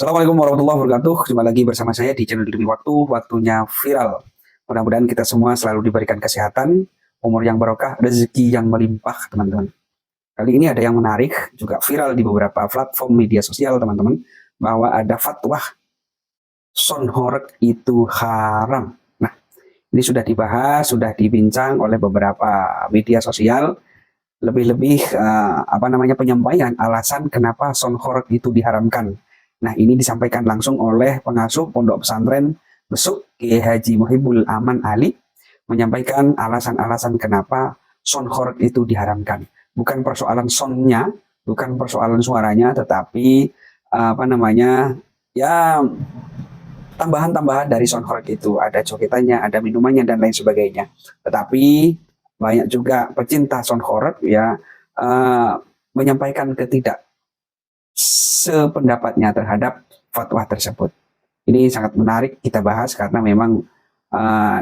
Assalamualaikum warahmatullahi wabarakatuh. Jumpa lagi bersama saya di channel Demi Waktu, waktunya viral. Mudah-mudahan kita semua selalu diberikan kesehatan, umur yang barokah, rezeki yang melimpah, teman-teman. Kali ini ada yang menarik, juga viral di beberapa platform media sosial, teman-teman, bahwa ada fatwa sound horeg itu haram. Nah, ini sudah dibahas, sudah dibincang oleh beberapa media sosial. Lebih-lebih penyampaian alasan kenapa sound horeg itu diharamkan. Nah, ini disampaikan langsung oleh pengasuh Pondok Pesantren Besuk Kiai Haji Muhibul Aman Ali, menyampaikan alasan-alasan kenapa sound horeg itu diharamkan. Bukan persoalan soundnya, bukan persoalan suaranya, tetapi tambahan-tambahan dari sound horeg itu, ada jogetannya, ada minumannya dan lain sebagainya. Tetapi banyak juga pecinta sound horeg menyampaikan sependapatnya terhadap fatwa tersebut. Ini sangat menarik kita bahas karena memang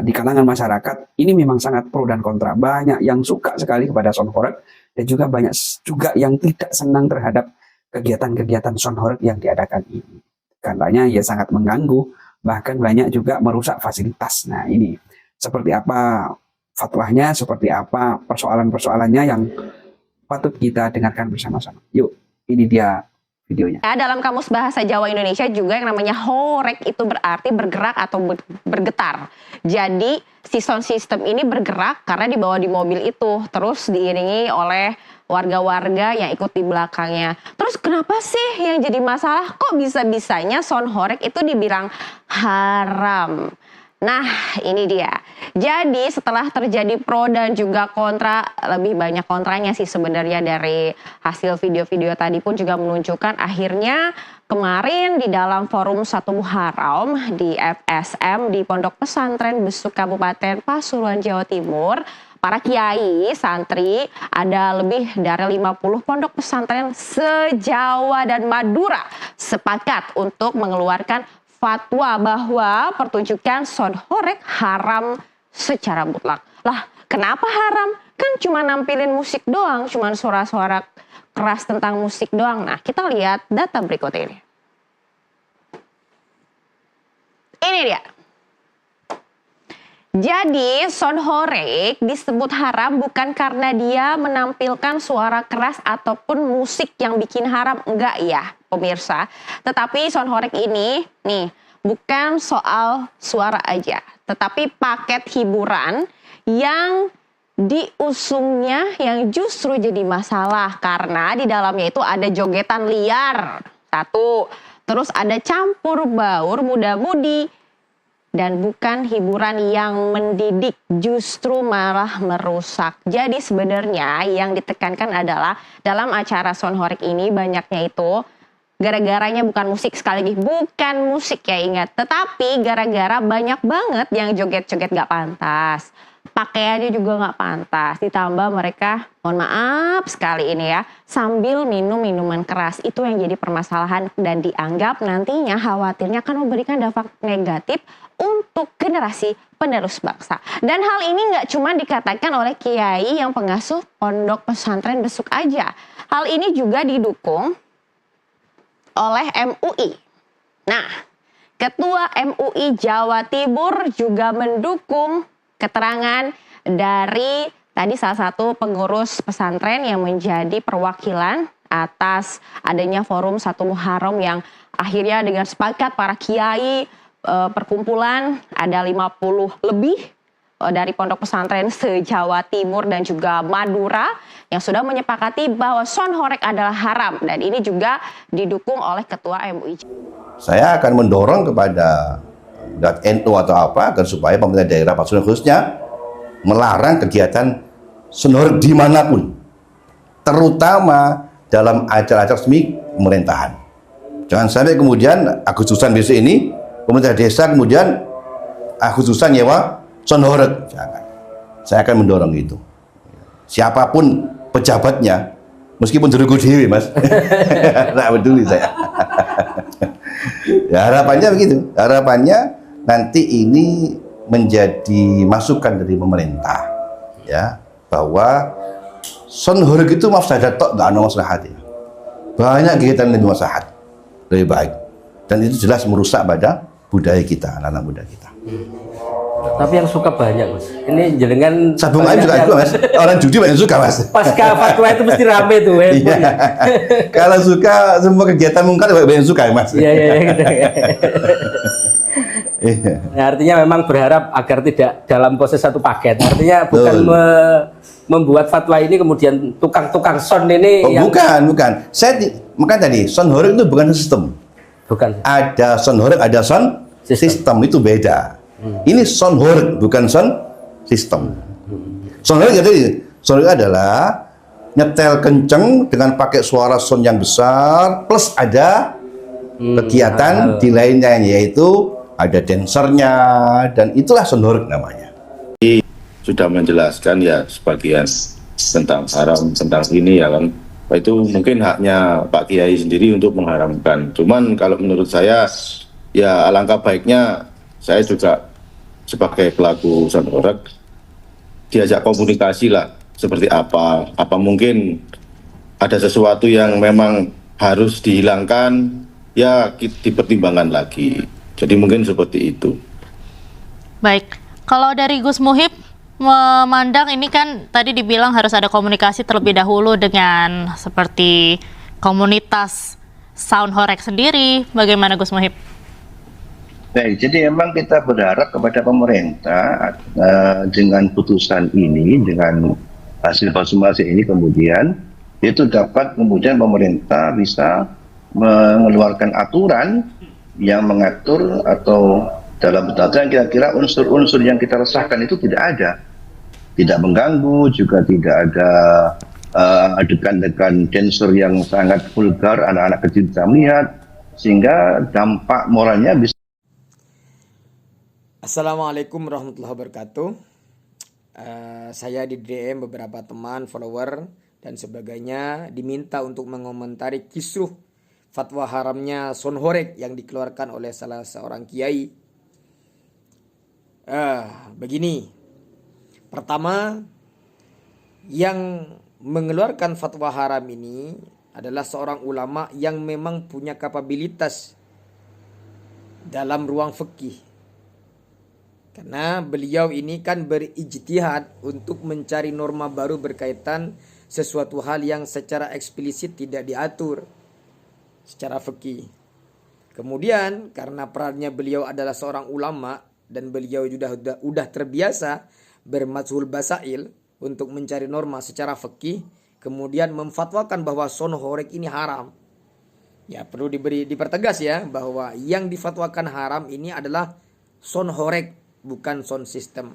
di kalangan masyarakat ini memang sangat pro dan kontra. Banyak yang suka sekali kepada sound horeg dan juga banyak juga yang tidak senang terhadap kegiatan-kegiatan sound horeg yang diadakan ini. Karenanya ya sangat mengganggu, bahkan banyak juga merusak fasilitas. Nah, ini seperti apa fatwanya, seperti apa persoalan-persoalannya yang patut kita dengarkan bersama-sama. Yuk, ini dia videonya. Ya, dalam Kamus Bahasa Jawa Indonesia juga yang namanya horeg itu berarti bergerak atau bergetar. Jadi si sound system ini bergerak karena dibawa di mobil itu, terus diiringi oleh warga-warga yang ikut di belakangnya. Terus kenapa sih yang jadi masalah? Kok bisa-bisanya sound horeg itu dibilang haram? Nah, ini dia. Jadi setelah terjadi pro dan juga kontra, lebih banyak kontranya sih sebenarnya dari hasil video-video tadi pun juga menunjukkan akhirnya kemarin di dalam forum 1 Muharram di FSM di Pondok Pesantren Besuk Kabupaten Pasuruan, Jawa Timur, para kiai, santri, ada lebih dari 50 pondok pesantren se-Jawa dan Madura sepakat untuk mengeluarkan fatwa bahwa pertunjukan sound horeg haram secara mutlak. Lah, kenapa haram? Kan cuma nampilin musik doang, cuma suara-suara keras tentang musik doang. Nah, kita lihat data berikut ini. Ini dia. Jadi, sound horeg disebut haram bukan karena dia menampilkan suara keras ataupun musik yang bikin haram. Enggak ya, pemirsa. Tetapi sound horeg ini, nih, bukan soal suara aja. Tetapi paket hiburan yang diusungnya yang justru jadi masalah. Karena di dalamnya itu ada jogetan liar. Satu. Terus ada campur baur muda-mudi. Dan bukan hiburan yang mendidik, justru malah merusak. Jadi sebenarnya yang ditekankan adalah dalam acara sound horeg ini banyaknya itu gara-garanya bukan musik, sekali lagi bukan musik ya, ingat. Tetapi gara-gara banyak banget yang joget-joget gak pantas. Pakaiannya juga gak pantas. Ditambah mereka, mohon maaf sekali ini ya, sambil minum minuman keras. Itu yang jadi permasalahan dan dianggap nantinya khawatirnya akan memberikan dampak negatif untuk generasi penerus bangsa. Dan hal ini nggak cuma dikatakan oleh kiai yang pengasuh Pondok Pesantren Besuk aja. Hal ini juga didukung oleh MUI. Nah, Ketua MUI Jawa Timur juga mendukung keterangan dari tadi salah satu pengurus pesantren yang menjadi perwakilan atas adanya forum 1 Muharram yang akhirnya dengan sepakat para kiai perkumpulan ada 50 lebih dari pondok pesantren se-Jawa Timur dan juga Madura yang sudah menyepakati bahwa sound horeg adalah haram, dan ini juga didukung oleh Ketua MUI. Saya akan mendorong kepada NU atau apa agar supaya pemerintah daerah Pasuruan khususnya melarang kegiatan sound horeg dimanapun, terutama dalam acara-acara resmi pemerintahan. Jangan sampai kemudian Agustusan besok ini pemerintah desa kemudian khususan nyewa sound horeg. Jangan. Saya akan mendorong itu. Siapapun pejabatnya, meskipun juruku dewi, Mas. Nah, peduli saya. Ya, harapannya begitu. Harapannya nanti ini menjadi masukan dari pemerintah, ya, bahwa sound horeg itu mafsadat tok, enggak ada maslahat ya. Banyak kegiatan yang maslahat. Lebih baik Dan itu jelas merusak pada budaya kita, anak-anak muda kita. Tapi yang suka banyak, Mas. Ini jenengan Sabung ayam juga itu, Mas. Orang judi banyak suka, Mas. pasca fatwa itu mesti rame tuh, Iya. Kalau suka semua kegiatan mungkar banyak suka, ya, Mas. Iya, gitu. Iya. Nah, artinya memang berharap agar tidak dalam proses satu paket. Artinya bukan Betul. membuat fatwa ini kemudian tukang-tukang son ini Oh, bukan. Makanya tadi sound horeg itu bukan sistem. bukan. Ada sound horeg, ada sound sistem, itu beda. Ini sound horeg, bukan sound sistem. Sound horeg adalah nyetel kenceng dengan pakai suara sound yang besar, plus ada kegiatan di lainnya, yaitu ada dancernya, dan itulah sound horeg namanya. Sudah menjelaskan ya sebagian tentang haram, tentang ini ya kan. Itu mungkin haknya Pak Kiai sendiri untuk mengharamkan. Cuman kalau menurut saya ya alangkah baiknya saya juga sebagai pelaku sound horeg diajak komunikasi lah, seperti apa mungkin ada sesuatu yang memang harus dihilangkan, ya dipertimbangkan lagi. Jadi mungkin seperti itu. Baik, kalau dari Gus Muhib memandang ini kan tadi dibilang harus ada komunikasi terlebih dahulu dengan seperti komunitas sound horeg sendiri. Bagaimana Gus Muhib? Baik, jadi memang kita berharap kepada pemerintah dengan putusan ini, dengan hasil konsultasi ini kemudian itu dapat kemudian pemerintah bisa mengeluarkan aturan yang mengatur, atau dalam aturan kira-kira unsur-unsur yang kita resahkan itu tidak ada, tidak mengganggu, juga tidak ada adegan-adegan dancer yang sangat vulgar, anak-anak kecil bisa melihat, sehingga dampak moralnya bisa. Assalamualaikum warahmatullahi wabarakatuh. Saya di DM beberapa teman, follower, dan sebagainya diminta untuk mengomentari kisruh fatwa haramnya sound horeg yang dikeluarkan oleh salah seorang kiai. Begini, pertama, yang mengeluarkan fatwa haram ini adalah seorang ulama yang memang punya kapabilitas dalam ruang fikih. Karena beliau ini kan berijtihad untuk mencari norma baru berkaitan sesuatu hal yang secara eksplisit tidak diatur secara fikih. Kemudian karena perannya beliau adalah seorang ulama dan beliau sudah terbiasa bermazhul basail untuk mencari norma secara fikih, kemudian memfatwakan bahwa sound horeg ini haram. Ya, perlu dipertegas ya bahwa yang difatwakan haram ini adalah sound horeg, bukan sound system.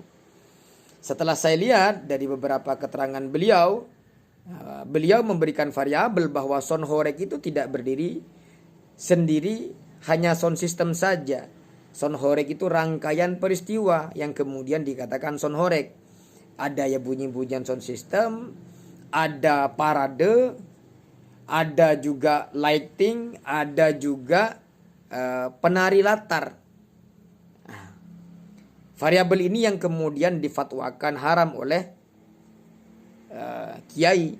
Setelah saya lihat dari beberapa keterangan beliau memberikan variabel bahwa sound horeg itu tidak berdiri sendiri, hanya sound system saja. Sound horeg itu rangkaian peristiwa yang kemudian dikatakan sound horeg. Ada ya bunyi-bunyian sound system, ada parade, ada juga lighting, ada juga penari latar. Variabel ini yang kemudian difatwakan haram oleh kiai.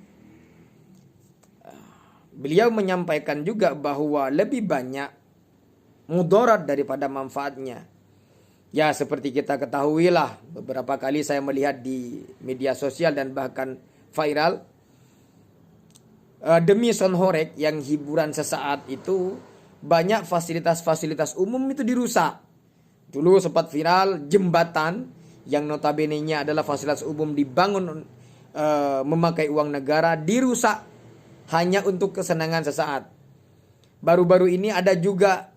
Beliau menyampaikan juga bahwa lebih banyak mudarat daripada manfaatnya. Ya, seperti kita ketahui lah, beberapa kali saya melihat di media sosial dan bahkan viral, demi sound horeg yang hiburan sesaat itu banyak fasilitas-fasilitas umum itu dirusak. Dulu sempat viral jembatan yang notabene-nya adalah fasilitas umum dibangun memakai uang negara, dirusak hanya untuk kesenangan sesaat. Baru-baru ini ada juga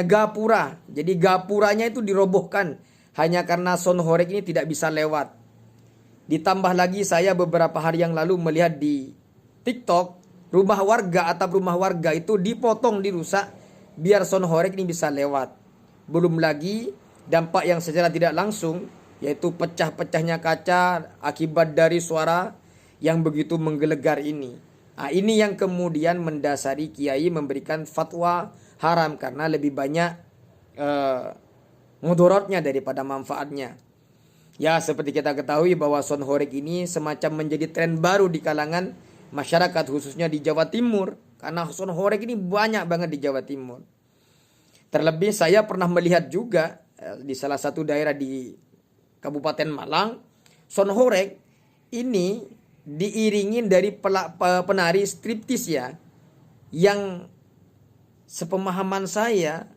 gapura. Jadi gapuranya itu dirobohkan hanya karena sound horeg ini tidak bisa lewat. Ditambah lagi saya beberapa hari yang lalu melihat di TikTok rumah warga, atap rumah warga itu dipotong, dirusak biar sound horeg ini bisa lewat. Belum lagi dampak yang secara tidak langsung, yaitu pecah-pecahnya kaca akibat dari suara yang begitu menggelegar ini. Nah, ini yang kemudian mendasari kiai memberikan fatwa haram karena lebih banyak mudaratnya daripada manfaatnya. Ya, seperti kita ketahui bahwa sound horeg ini semacam menjadi tren baru di kalangan masyarakat, khususnya di Jawa Timur, karena sound horeg ini banyak banget di Jawa Timur. Terlebih saya pernah melihat juga di salah satu daerah di Kabupaten Malang, sound horeg ini diiringin dari penari striptis ya, yang sepemahaman saya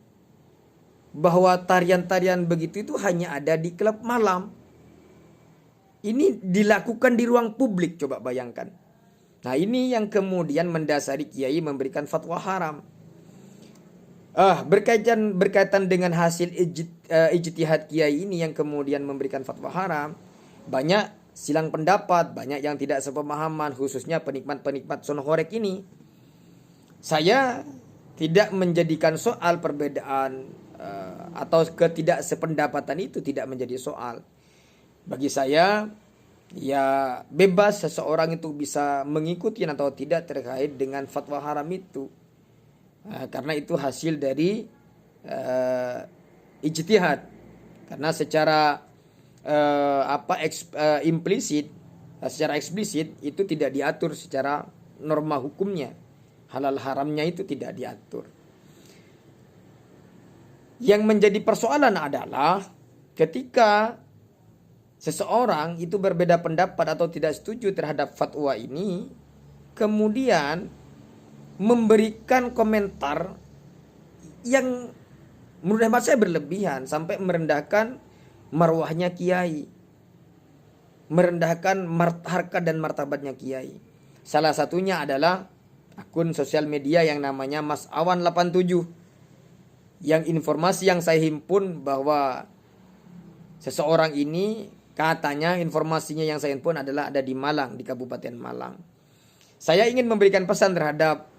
bahwa tarian-tarian begitu itu hanya ada di klub malam. Ini dilakukan di ruang publik, coba bayangkan. Nah, ini yang kemudian mendasari kiai memberikan fatwa haram. Berkaitan dengan hasil ijtihad kiai ini yang kemudian memberikan fatwa haram, banyak silang pendapat, banyak yang tidak sepemahaman, khususnya penikmat-penikmat sound horeg ini. Saya tidak menjadikan soal perbedaan atau ketidaksependapatan itu tidak menjadi soal. Bagi saya, ya bebas seseorang itu bisa mengikuti atau tidak terkait dengan fatwa haram itu. Karena itu hasil dari ijtihad. Karena secara implisit, secara eksplisit itu tidak diatur secara norma hukumnya. Halal haramnya itu tidak diatur. Yang menjadi persoalan adalah ketika seseorang itu berbeda pendapat atau tidak setuju terhadap fatwa ini, kemudian memberikan komentar yang menurut hemat saya berlebihan sampai merendahkan marwahnya kiai, merendahkan harkat dan martabatnya kiai. Salah satunya adalah akun sosial media yang namanya Mas Awan 87, yang informasi yang saya himpun bahwa seseorang ini katanya informasinya yang saya himpun adalah ada di Malang, di Kabupaten Malang. Saya ingin memberikan pesan terhadap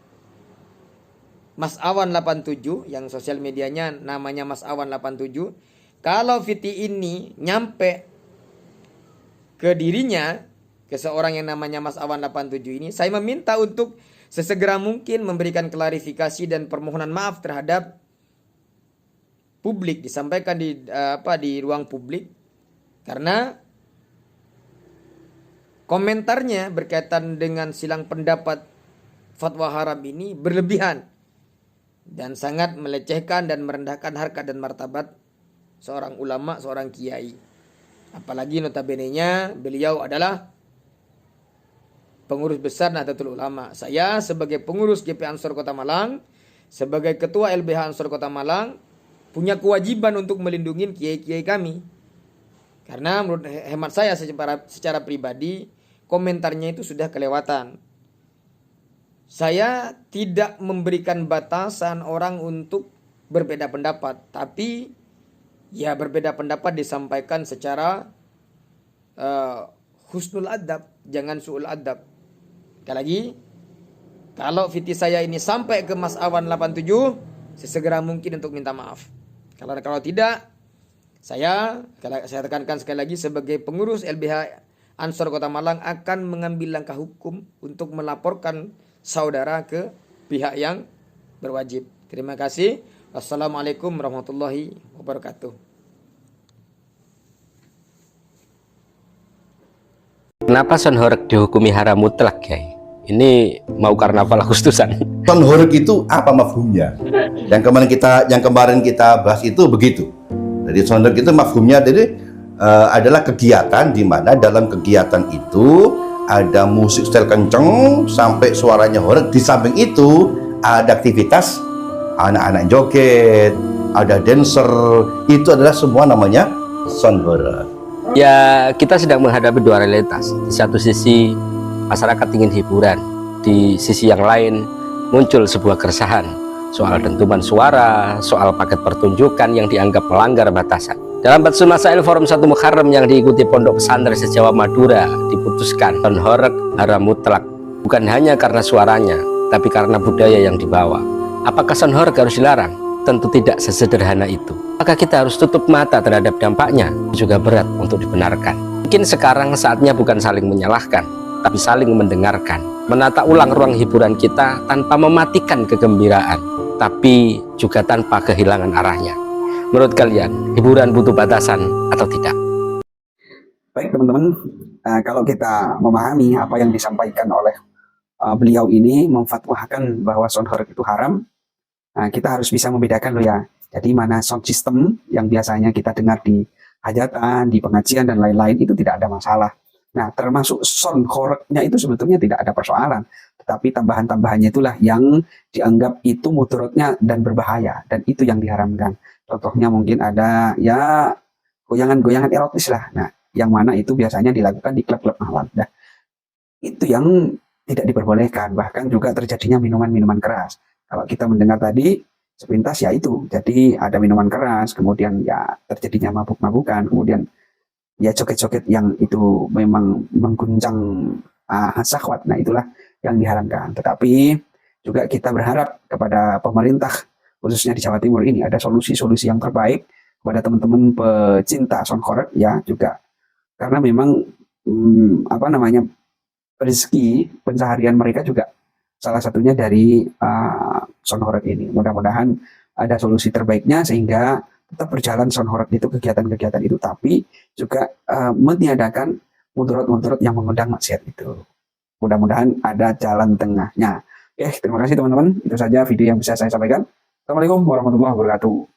Mas Awan 87 yang sosial medianya namanya Mas Awan 87. Kalau Viti ini nyampe ke dirinya, ke seorang yang namanya Mas Awan 87 ini, saya meminta untuk sesegera mungkin memberikan klarifikasi dan permohonan maaf terhadap publik, disampaikan di ruang publik, karena komentarnya berkaitan dengan silang pendapat fatwa haram ini berlebihan dan sangat melecehkan dan merendahkan harkat dan martabat seorang ulama, seorang kiai. Apalagi notabene-nya beliau adalah pengurus besar Nahdlatul Ulama. Saya sebagai pengurus GP Ansor Kota Malang, sebagai ketua LBH Ansor Kota Malang, punya kewajiban untuk melindungi kiai-kiai kami. Karena menurut hemat saya secara pribadi, komentarnya itu sudah kelewatan. Saya tidak memberikan batasan orang untuk berbeda pendapat, tapi ya berbeda pendapat disampaikan secara husnul adab, jangan su'ul adab. Sekali lagi, kalau Viti saya ini sampai ke Mas Awan 87, sesegera mungkin untuk minta maaf. Kalau tidak, saya tekankan sekali lagi sebagai pengurus LBH Ansor Kota Malang akan mengambil langkah hukum untuk melaporkan saudara ke pihak yang berwajib. Terima kasih. Wassalamualaikum warahmatullahi wabarakatuh. Kenapa sound horeg dihukumi haram mutlak, Kiai? Ini mau karnaval Agustusan. Sound horeg itu apa mafhumnya? Yang kemarin kita bahas itu begitu. Jadi sound horeg itu mafhumnya adalah kegiatan di mana dalam kegiatan itu ada musik setel kenceng sampai suaranya horeg. Di samping itu ada aktivitas anak-anak joget, ada dancer. Itu adalah semua namanya sound horeg. Ya, kita sedang menghadapi dua realitas. Di satu sisi masyarakat ingin hiburan, di sisi yang lain muncul sebuah keresahan soal dentuman suara, soal paket pertunjukan yang dianggap melanggar batasan. Dalam Batsul Masail Forum 1 Muharram yang diikuti Pondok Pesantren se-Jawa Madura, diputuskan sound horeg haram mutlak, bukan hanya karena suaranya, tapi karena budaya yang dibawa. Apakah sound horeg harus dilarang? Tentu tidak sesederhana itu. Maka kita harus tutup mata terhadap dampaknya, juga berat untuk dibenarkan. Mungkin sekarang saatnya bukan saling menyalahkan, tapi saling mendengarkan, menata ulang ruang hiburan kita tanpa mematikan kegembiraan, tapi juga tanpa kehilangan arahnya. Menurut kalian, hiburan butuh batasan atau tidak? Baik teman-teman, kalau kita memahami apa yang disampaikan oleh beliau ini memfatwakan bahwa sound horeg itu haram, kita harus bisa membedakan loh ya. Jadi mana sound system yang biasanya kita dengar di hajatan, di pengajian dan lain-lain itu tidak ada masalah. Nah, termasuk sound horeg-nya itu sebetulnya tidak ada persoalan. Tetapi tambahan-tambahannya itulah yang dianggap itu mudaratnya dan berbahaya, dan itu yang diharamkan. Contohnya mungkin ada ya goyangan-goyangan erotis lah. Nah, yang mana itu biasanya dilakukan di klub-klub malam. Nah, itu yang tidak diperbolehkan. Bahkan juga terjadinya minuman-minuman keras. Kalau kita mendengar tadi sepintas ya itu. Jadi ada minuman keras, kemudian ya terjadinya mabuk-mabukan, kemudian ya joget-joget yang itu memang mengguncang syahwat. Nah, itulah yang diharamkan. Tetapi juga kita berharap kepada pemerintah khususnya di Jawa Timur ini ada solusi-solusi yang terbaik kepada teman-teman pecinta sound horeg ya juga, karena memang rezeki pencaharian mereka juga salah satunya dari sound horeg ini. Mudah-mudahan ada solusi terbaiknya sehingga tetap berjalan sound horeg itu, kegiatan-kegiatan itu, tapi juga meniadakan mudarat-mudarat yang mengundang maksiat itu. Mudah-mudahan ada jalan tengahnya. Terima kasih teman-teman. Itu saja video yang bisa saya sampaikan. Assalamualaikum warahmatullahi wabarakatuh.